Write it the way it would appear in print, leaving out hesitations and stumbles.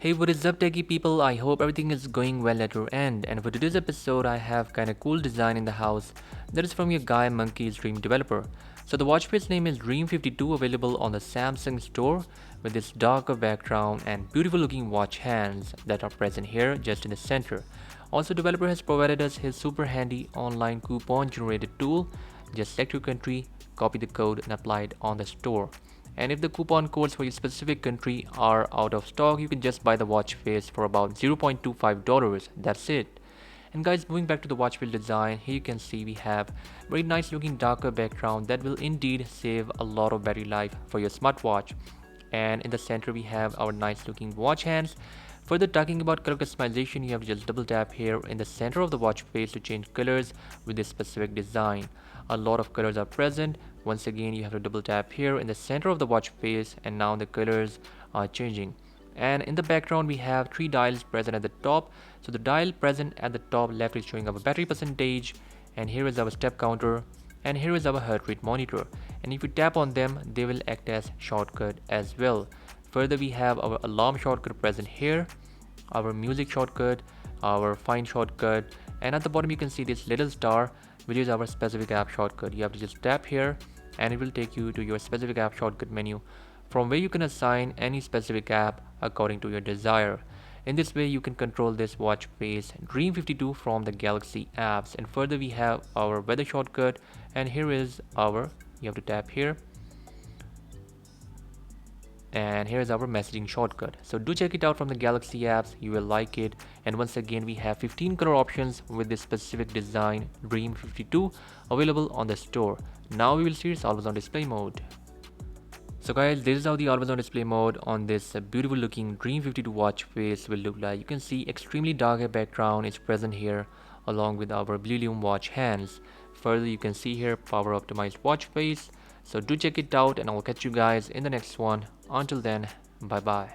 Hey, what is up, techie people? I hope everything is going well at your end. And for today's episode, I have kind of cool design in the house that is from your guy Monkey's Dream developer. So the watch face name is Dream52, available on the Samsung store with this darker background and beautiful looking watch hands that are present here just in the center. Also, developer has provided us his super handy online coupon generated tool. Just select your country, copy the code and apply it on the store. And if the coupon codes for your specific country are out of stock, you can just buy the watch face for about $0.25. That's it. And guys, moving back to the watch wheel design, here you can see we have very nice looking darker background that will indeed save a lot of battery life for your smartwatch. And in the center we have our nice looking watch hands. Further talking about color customization, you have to just double tap here in the center of the watch face to change colors with this specific design. A lot of colors are present. Once again, you have to double tap here in the center of the watch face, and now the colors are changing. And in the background we have three dials present at the top. So the dial present at the top left is showing our battery percentage, and here is our step counter, and here is our heart rate monitor. And if you tap on them, they will act as shortcut as well. Further, we have our alarm shortcut present here, our music shortcut, our find shortcut, and at the bottom you can see this little star, which is our specific app shortcut. You have to just tap here and it will take you to your specific app shortcut menu, from where you can assign any specific app according to your desire. In this way you can control this watch face Dream52 from the Galaxy apps. And further we have our weather shortcut, and here is our, you have to tap here, and here's our messaging shortcut. So do check it out from the Galaxy apps, you will like it. And once again we have 15 color options with this specific design Dream52 available on the store. Now we will see its always on display mode. So guys, this is how the always on display mode on this beautiful looking Dream52 watch face will look like. You can see extremely dark background is present here along with our Brillium watch hands. Further, you can see here power optimized watch face. So do check it out, and I'll catch you guys in the next one. Until then, bye bye.